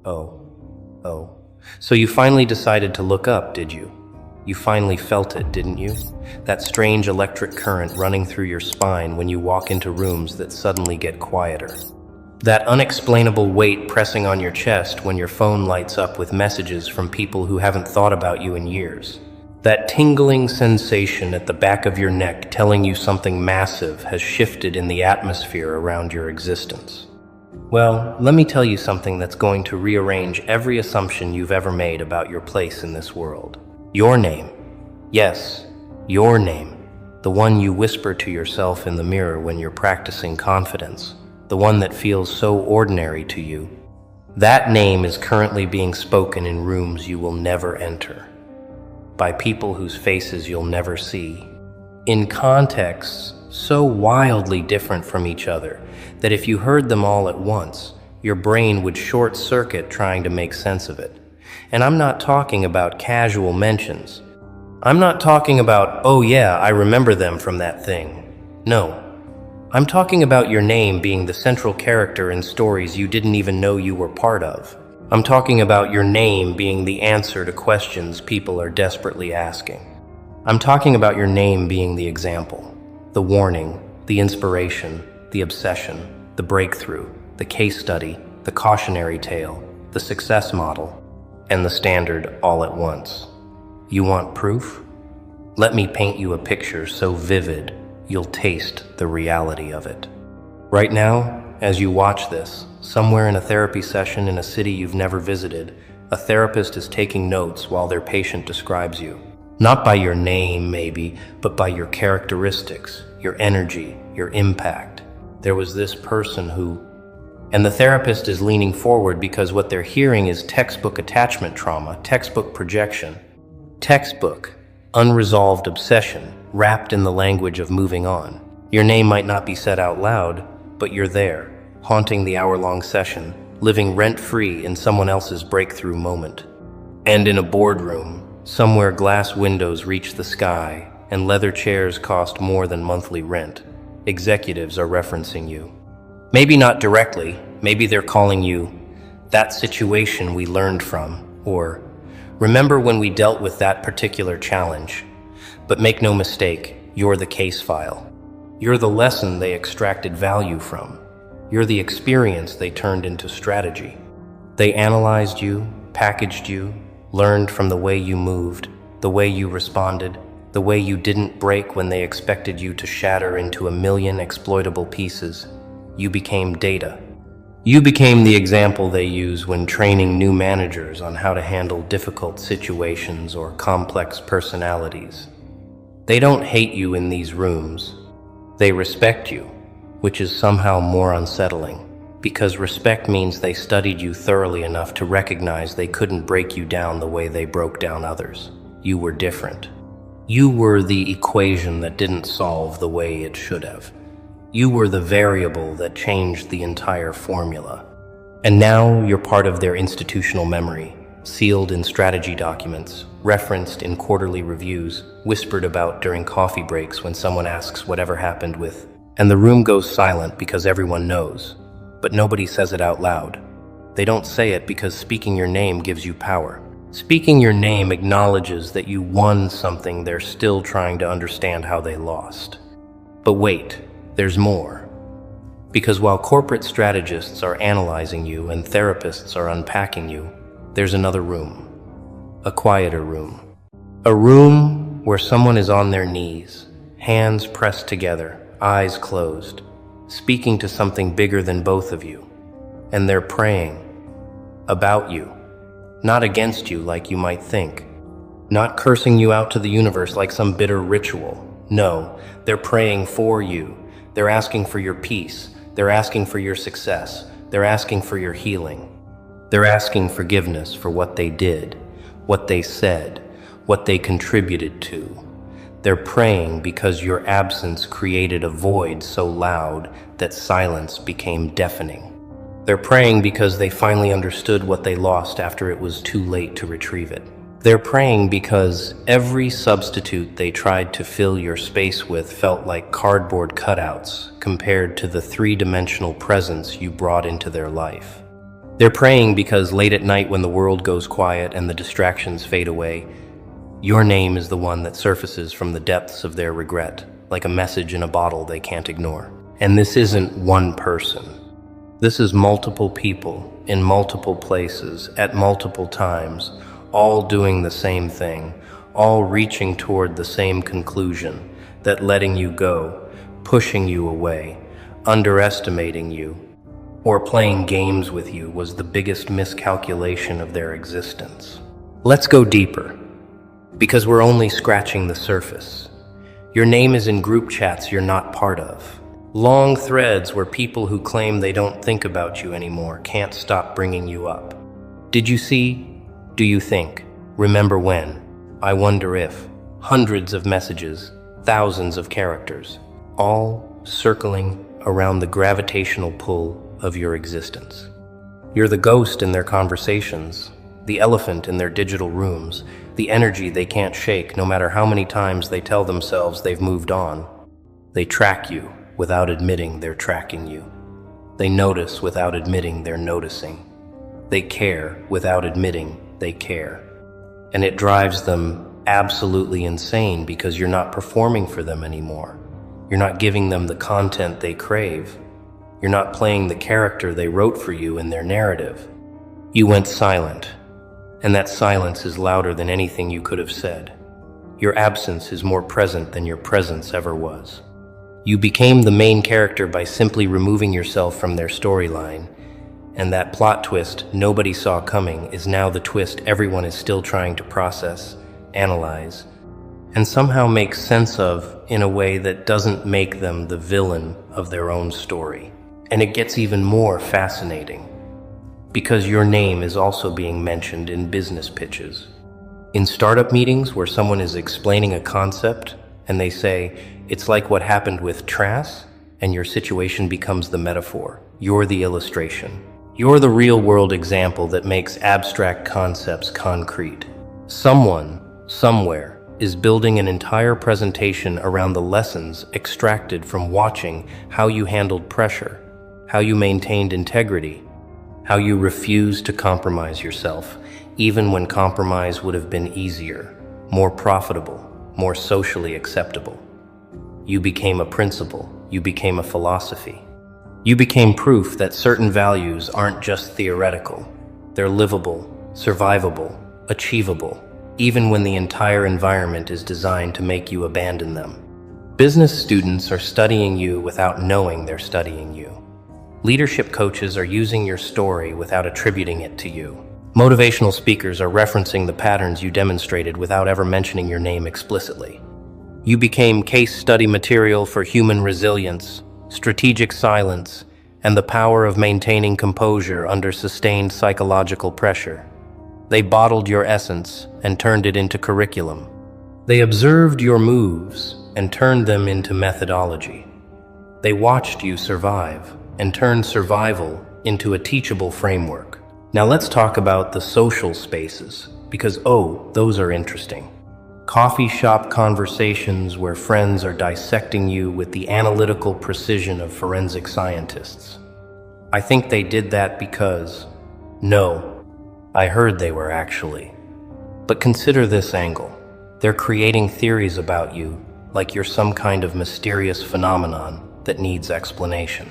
Oh. So you finally decided to look up, did you? You finally felt it, didn't you? That strange electric current running through your spine when you walk into rooms that suddenly get quieter. That unexplainable weight pressing on your chest when your phone lights up with messages from people who haven't thought about you in years. That tingling sensation at the back of your neck telling you something massive has shifted in the atmosphere around your existence. Well, let me tell you something that's going to rearrange every assumption you've ever made about your place in this world. Your name. Yes, your name. The one you whisper to yourself in the mirror when you're practicing confidence. The one that feels so ordinary to you. That name is currently being spoken in rooms you will never enter, by people whose faces you'll never see, in contexts so wildly different from each other that if you heard them all at once, your brain would short circuit trying to make sense of it. And I'm not talking about casual mentions. I'm not talking about, oh yeah, I remember them from that thing. No. I'm talking about your name being the central character in stories you didn't even know you were part of. I'm talking about your name being the answer to questions people are desperately asking. I'm talking about your name being the example, the warning, the inspiration, the obsession, the breakthrough, the case study, the cautionary tale, the success model, and the standard all at once. You want proof? Let me paint you a picture so vivid you'll taste the reality of it. Right now, as you watch this, somewhere in a therapy session in a city you've never visited, a therapist is taking notes while their patient describes you. Not by your name, maybe, but by your characteristics, your energy, your impact. There was this person who... And the therapist is leaning forward because what they're hearing is textbook attachment trauma, textbook projection, textbook unresolved obsession, wrapped in the language of moving on. Your name might not be said out loud, but you're there, haunting the hour-long session, living rent-free in someone else's breakthrough moment. And in a boardroom, somewhere glass windows reach the sky and leather chairs cost more than monthly rent, executives are referencing you. Maybe not directly, maybe they're calling you, that situation we learned from, or remember when we dealt with that particular challenge. But make no mistake, you're the case file. You're the lesson they extracted value from. You're the experience they turned into strategy. They analyzed you, packaged you, learned from the way you moved, the way you responded, the way you didn't break when they expected you to shatter into a million exploitable pieces. You became data. You became the example they use when training new managers on how to handle difficult situations or complex personalities. They don't hate you in these rooms. They respect you, which is somehow more unsettling, because respect means they studied you thoroughly enough to recognize they couldn't break you down the way they broke down others. You were different. You were the equation that didn't solve the way it should have. You were the variable that changed the entire formula. And now you're part of their institutional memory, sealed in strategy documents, referenced in quarterly reviews, whispered about during coffee breaks when someone asks whatever happened with, and the room goes silent because everyone knows, but nobody says it out loud. They don't say it because speaking your name gives you power. Speaking your name acknowledges that you won something they're still trying to understand how they lost. But wait, there's more. Because while corporate strategists are analyzing you and therapists are unpacking you, there's another room. A quieter room. A room where someone is on their knees, hands pressed together, eyes closed, speaking to something bigger than both of you. And they're praying about you, not against you like you might think, not cursing you out to the universe like some bitter ritual. No, they're praying for you. They're asking for your peace. They're asking for your success. They're asking for your healing. They're asking forgiveness for what they did, what they said, what they contributed to. They're praying because your absence created a void so loud that silence became deafening. They're praying because they finally understood what they lost after it was too late to retrieve it. They're praying because every substitute they tried to fill your space with felt like cardboard cutouts compared to the three-dimensional presence you brought into their life. They're praying because late at night when the world goes quiet and the distractions fade away, your name is the one that surfaces from the depths of their regret, like a message in a bottle they can't ignore. And this isn't one person. This is multiple people in multiple places at multiple times, all doing the same thing, all reaching toward the same conclusion, that letting you go, pushing you away, underestimating you, or playing games with you was the biggest miscalculation of their existence. Let's go deeper, because we're only scratching the surface. Your name is in group chats you're not part of. Long threads where people who claim they don't think about you anymore can't stop bringing you up. Did you see? Do you think? Remember when? I wonder if. Hundreds of messages, thousands of characters, all circling around the gravitational pull of your existence. You're the ghost in their conversations, the elephant in their digital rooms, the energy they can't shake no matter how many times they tell themselves they've moved on. They track you without admitting they're tracking you. They notice without admitting they're noticing. They care without admitting they care. And it drives them absolutely insane because you're not performing for them anymore. You're not giving them the content they crave. You're not playing the character they wrote for you in their narrative. You went silent, and that silence is louder than anything you could have said. Your absence is more present than your presence ever was. You became the main character by simply removing yourself from their storyline, and that plot twist nobody saw coming is now the twist everyone is still trying to process, analyze, and somehow make sense of in a way that doesn't make them the villain of their own story. And it gets even more fascinating, because your name is also being mentioned in business pitches. In startup meetings where someone is explaining a concept and they say, it's like what happened with Trass, and your situation becomes the metaphor. You're the illustration. You're the real-world example that makes abstract concepts concrete. Someone, somewhere, is building an entire presentation around the lessons extracted from watching how you handled pressure, how you maintained integrity, how you refused to compromise yourself, even when compromise would have been easier, more profitable, more socially acceptable. You became a principle. You became a philosophy. You became proof that certain values aren't just theoretical. They're livable, survivable, achievable, even when the entire environment is designed to make you abandon them. Business students are studying you without knowing they're studying you. Leadership coaches are using your story without attributing it to you. Motivational speakers are referencing the patterns you demonstrated without ever mentioning your name explicitly. You became case study material for human resilience, strategic silence, and the power of maintaining composure under sustained psychological pressure. They bottled your essence and turned it into curriculum. They observed your moves and turned them into methodology. They watched you survive and turned survival into a teachable framework. Now let's talk about the social spaces, because those are interesting. Coffee shop conversations where friends are dissecting you with the analytical precision of forensic scientists. I think they did that because, no, I heard they were actually. But consider this angle. They're creating theories about you like you're some kind of mysterious phenomenon that needs explanation.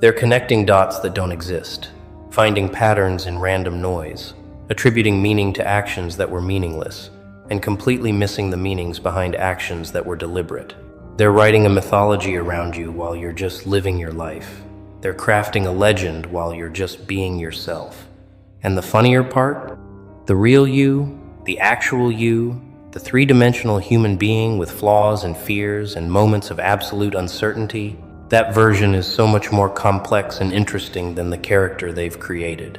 They're connecting dots that don't exist, finding patterns in random noise, attributing meaning to actions that were meaningless, and completely missing the meanings behind actions that were deliberate. They're writing a mythology around you while you're just living your life. They're crafting a legend while you're just being yourself. And the funnier part? The real you, the actual you, the three-dimensional human being with flaws and fears and moments of absolute uncertainty, that version is so much more complex and interesting than the character they've created.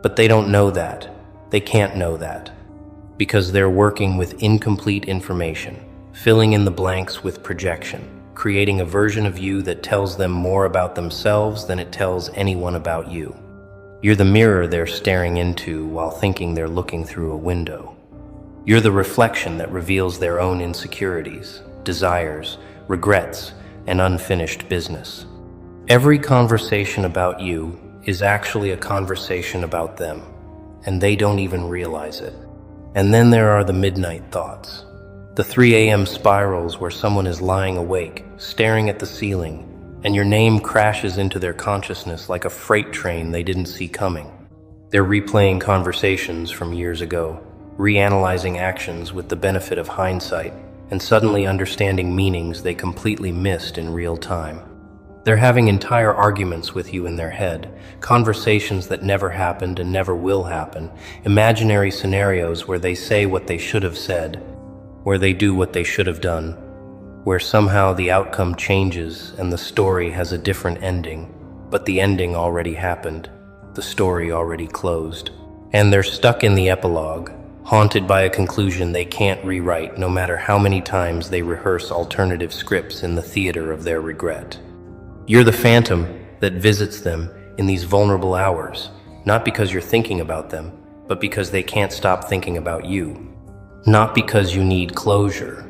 But they don't know that. They can't know that. Because they're working with incomplete information, filling in the blanks with projection, creating a version of you that tells them more about themselves than it tells anyone about you. You're the mirror they're staring into while thinking they're looking through a window. You're the reflection that reveals their own insecurities, desires, regrets, and unfinished business. Every conversation about you is actually a conversation about them, and they don't even realize it. And then there are the midnight thoughts, the 3 a.m. spirals where someone is lying awake, staring at the ceiling, and your name crashes into their consciousness like a freight train they didn't see coming. They're replaying conversations from years ago, reanalyzing actions with the benefit of hindsight, and suddenly understanding meanings they completely missed in real time. They're having entire arguments with you in their head, conversations that never happened and never will happen, imaginary scenarios where they say what they should have said, where they do what they should have done, where somehow the outcome changes and the story has a different ending, but the ending already happened, the story already closed. And they're stuck in the epilogue, haunted by a conclusion they can't rewrite no matter how many times they rehearse alternative scripts in the theater of their regret. You're the phantom that visits them in these vulnerable hours, not because you're thinking about them, but because they can't stop thinking about you. Not because you need closure,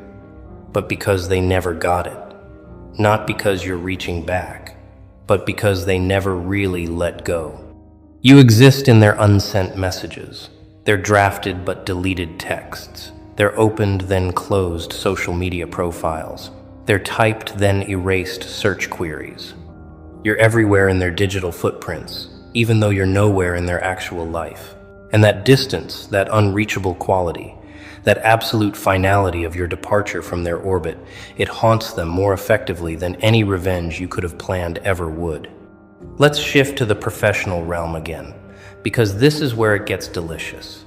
but because they never got it. Not because you're reaching back, but because they never really let go. You exist in their unsent messages, their drafted but deleted texts, their opened then closed social media profiles, their typed then erased search queries. You're everywhere in their digital footprints, even though you're nowhere in their actual life. And that distance, that unreachable quality, that absolute finality of your departure from their orbit, it haunts them more effectively than any revenge you could have planned ever would. Let's shift to the professional realm again, because this is where it gets delicious.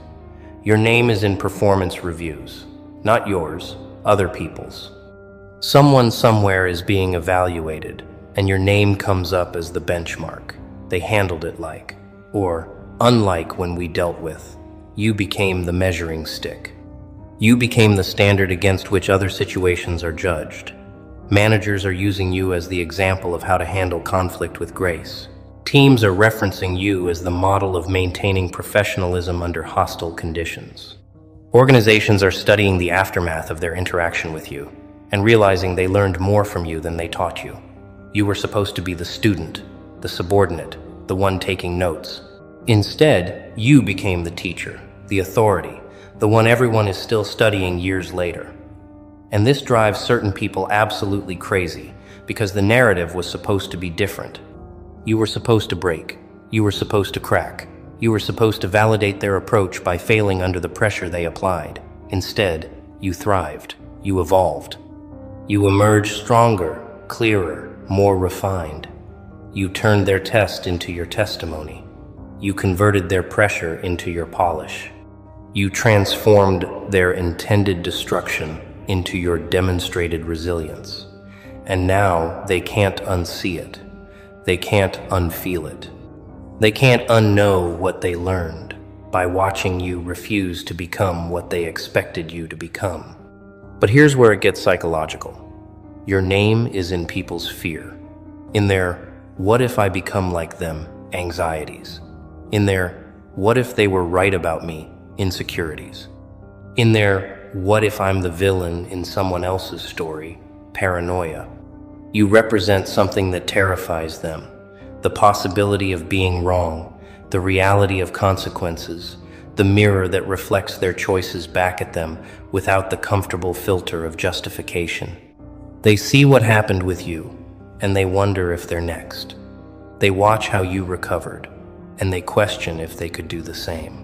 Your name is in performance reviews, not yours, other people's. Someone somewhere is being evaluated, and your name comes up as the benchmark. They handled it like, or unlike when we dealt with. You became the measuring stick. You became the standard against which other situations are judged. Managers are using you as the example of how to handle conflict with grace. Teams are referencing you as the model of maintaining professionalism under hostile conditions. Organizations are studying the aftermath of their interaction with you and realizing they learned more from you than they taught you. You were supposed to be the student, the subordinate, the one taking notes. Instead, you became the teacher, the authority, the one everyone is still studying years later. And this drives certain people absolutely crazy because the narrative was supposed to be different. You were supposed to break. You were supposed to crack. You were supposed to validate their approach by failing under the pressure they applied. Instead, you thrived. You evolved. You emerged stronger, clearer, more refined. You turned their test into your testimony. You converted their pressure into your polish. You transformed their intended destruction into your demonstrated resilience. And now they can't unsee it. They can't unfeel it. They can't unknow what they learned by watching you refuse to become what they expected you to become. But here's where it gets psychological. Your name is in people's fear, in their "what if I become like them" anxieties, in their "what if they were right about me" insecurities, in their "what if I'm the villain in someone else's story" paranoia. You represent something that terrifies them, the possibility of being wrong, the reality of consequences, the mirror that reflects their choices back at them without the comfortable filter of justification. They see what happened with you, and they wonder if they're next. They watch how you recovered, and they question if they could do the same.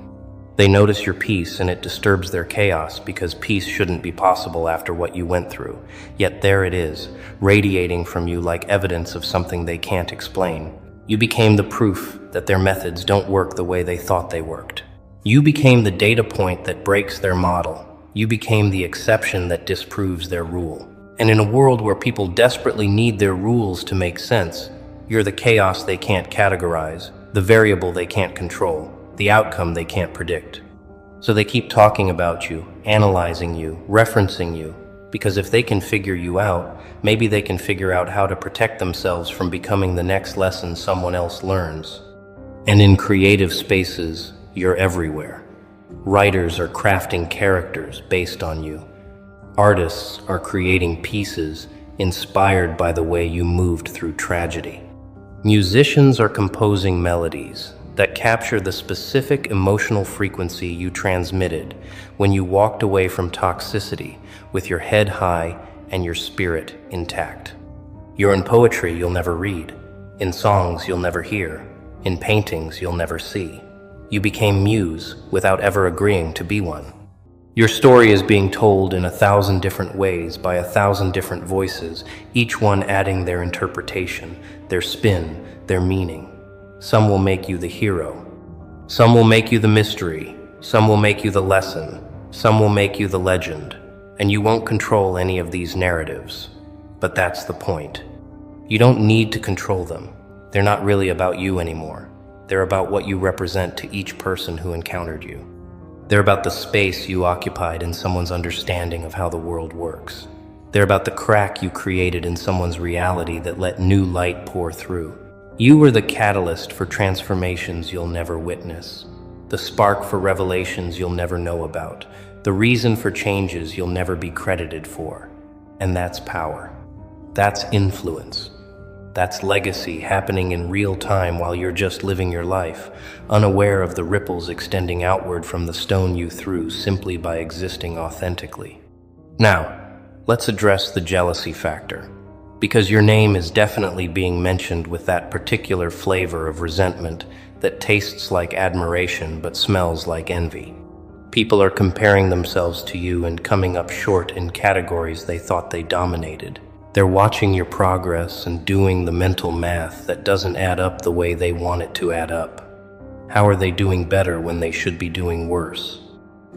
They notice your peace, and it disturbs their chaos because peace shouldn't be possible after what you went through. Yet there it is, radiating from you like evidence of something they can't explain. You became the proof that their methods don't work the way they thought they worked. You became the data point that breaks their model. You became the exception that disproves their rule. And in a world where people desperately need their rules to make sense, you're the chaos they can't categorize, the variable they can't control, the outcome they can't predict. So they keep talking about you, analyzing you, referencing you, because if they can figure you out, maybe they can figure out how to protect themselves from becoming the next lesson someone else learns. And in creative spaces, you're everywhere. Writers are crafting characters based on you. Artists are creating pieces inspired by the way you moved through tragedy. Musicians are composing melodies that capture the specific emotional frequency you transmitted when you walked away from toxicity with your head high and your spirit intact. You're in poetry you'll never read, in songs you'll never hear, in paintings you'll never see. You became muse without ever agreeing to be one. Your story is being told in 1,000 different ways by 1,000 different voices, each one adding their interpretation, their spin, their meaning. Some will make you the hero. Some will make you the mystery. Some will make you the lesson. Some will make you the legend. And you won't control any of these narratives. But that's the point. You don't need to control them. They're not really about you anymore. They're about what you represent to each person who encountered you. They're about the space you occupied in someone's understanding of how the world works. They're about the crack you created in someone's reality that let new light pour through. You were the catalyst for transformations you'll never witness, the spark for revelations you'll never know about, the reason for changes you'll never be credited for. And that's power. That's influence. That's legacy happening in real time while you're just living your life, unaware of the ripples extending outward from the stone you threw simply by existing authentically. Now, let's address the jealousy factor, because your name is definitely being mentioned with that particular flavor of resentment that tastes like admiration but smells like envy. People are comparing themselves to you and coming up short in categories they thought they dominated. They're watching your progress and doing the mental math that doesn't add up the way they want it to add up. How are they doing better when they should be doing worse?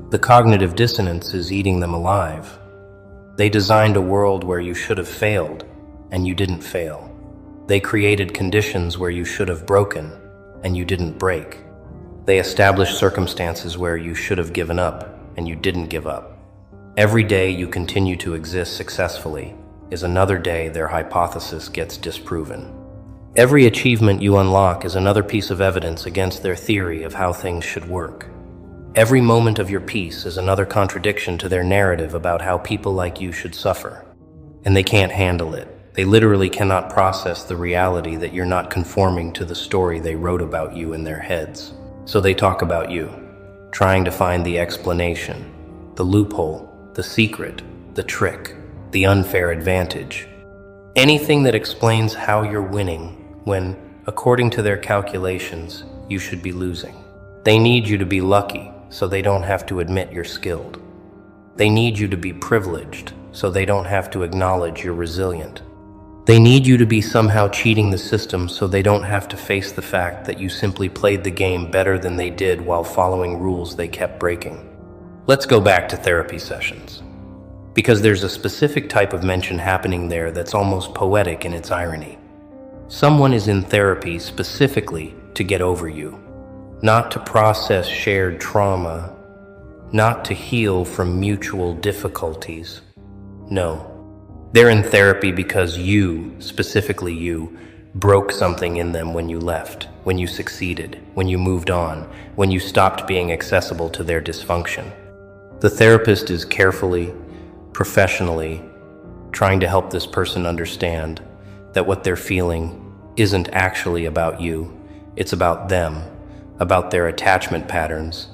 The cognitive dissonance is eating them alive. They designed a world where you should have failed, and you didn't fail. They created conditions where you should have broken, and you didn't break. They established circumstances where you should have given up, and you didn't give up. Every day you continue to exist successfully is another day their hypothesis gets disproven. Every achievement you unlock is another piece of evidence against their theory of how things should work. Every moment of your peace is another contradiction to their narrative about how people like you should suffer. And they can't handle it. They literally cannot process the reality that you're not conforming to the story they wrote about you in their heads. So they talk about you, trying to find the explanation, the loophole, the secret, the trick, the unfair advantage. Anything that explains how you're winning when, according to their calculations, you should be losing. They need you to be lucky so they don't have to admit you're skilled. They need you to be privileged so they don't have to acknowledge you're resilient. They need you to be somehow cheating the system so they don't have to face the fact that you simply played the game better than they did while following rules they kept breaking. Let's go back to therapy sessions, because there's a specific type of mention happening there that's almost poetic in its irony. Someone is in therapy specifically to get over you, not to process shared trauma, not to heal from mutual difficulties. No, they're in therapy because you, specifically you, broke something in them when you left, when you succeeded, when you moved on, when you stopped being accessible to their dysfunction. The therapist is carefully, professionally, trying to help this person understand that what they're feeling isn't actually about you. It's about them, about their attachment patterns,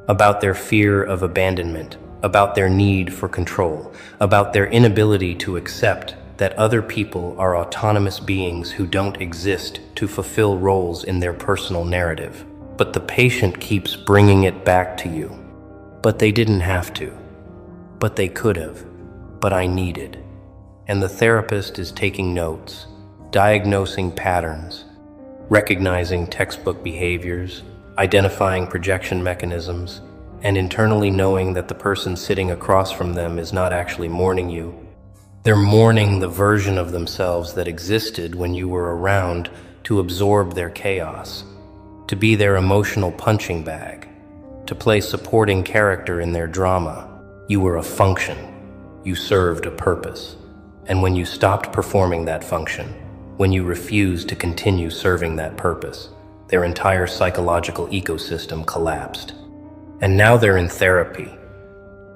about their fear of abandonment, about their need for control, about their inability to accept that other people are autonomous beings who don't exist to fulfill roles in their personal narrative. But the patient keeps bringing it back to you. But they didn't have to. But they could have. But I needed. And the therapist is taking notes, diagnosing patterns, recognizing textbook behaviors, identifying projection mechanisms, and internally knowing that the person sitting across from them is not actually mourning you. They're mourning the version of themselves that existed when you were around to absorb their chaos, to be their emotional punching bag, to play supporting character in their drama. You were a function. You served a purpose. And when you stopped performing that function, when you refused to continue serving that purpose, their entire psychological ecosystem collapsed. And now they're in therapy,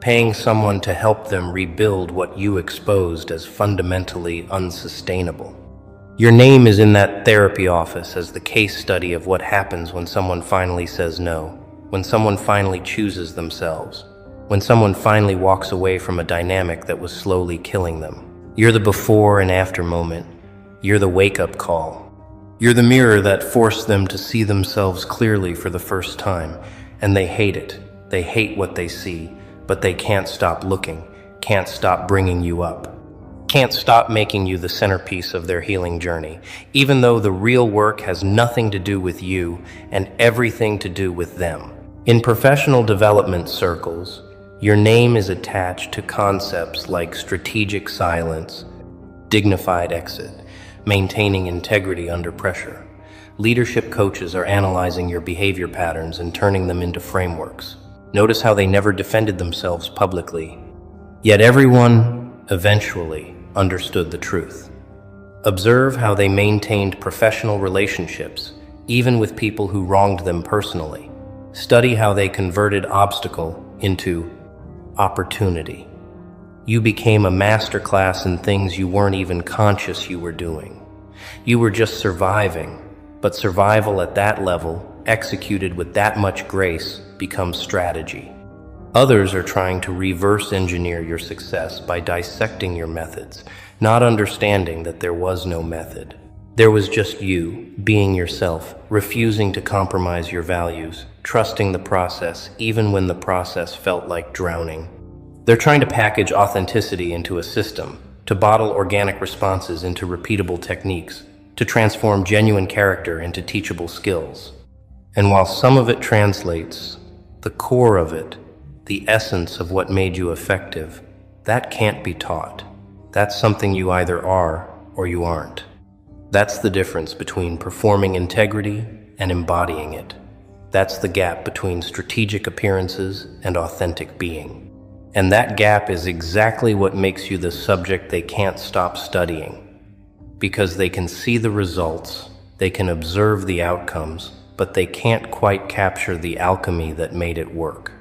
paying someone to help them rebuild what you exposed as fundamentally unsustainable. Your name is in that therapy office as the case study of what happens when someone finally says no, when someone finally chooses themselves, when someone finally walks away from a dynamic that was slowly killing them. You're the before and after moment. You're the wake-up call. You're the mirror that forced them to see themselves clearly for the first time, and they hate it. They hate what they see, but they can't stop looking, can't stop bringing you up, can't stop making you the centerpiece of their healing journey, even though the real work has nothing to do with you and everything to do with them. In professional development circles, your name is attached to concepts like strategic silence, dignified exit, maintaining integrity under pressure. Leadership coaches are analyzing your behavior patterns and turning them into frameworks. Notice how they never defended themselves publicly, yet everyone eventually understood the truth. Observe how they maintained professional relationships, even with people who wronged them personally. Study how they converted obstacle into opportunity. You became a masterclass in things you weren't even conscious you were doing. You were just surviving, but survival at that level, executed with that much grace, becomes strategy. Others are trying to reverse engineer your success by dissecting your methods, not understanding that there was no method. There was just you, being yourself, refusing to compromise your values, trusting the process even when the process felt like drowning. They're trying to package authenticity into a system, to bottle organic responses into repeatable techniques, to transform genuine character into teachable skills. And while some of it translates, the core of it, the essence of what made you effective, that can't be taught. That's something you either are or you aren't. That's the difference between performing integrity and embodying it. That's the gap between strategic appearances and authentic being. And that gap is exactly what makes you the subject they can't stop studying. Because they can see the results, they can observe the outcomes, but they can't quite capture the alchemy that made it work.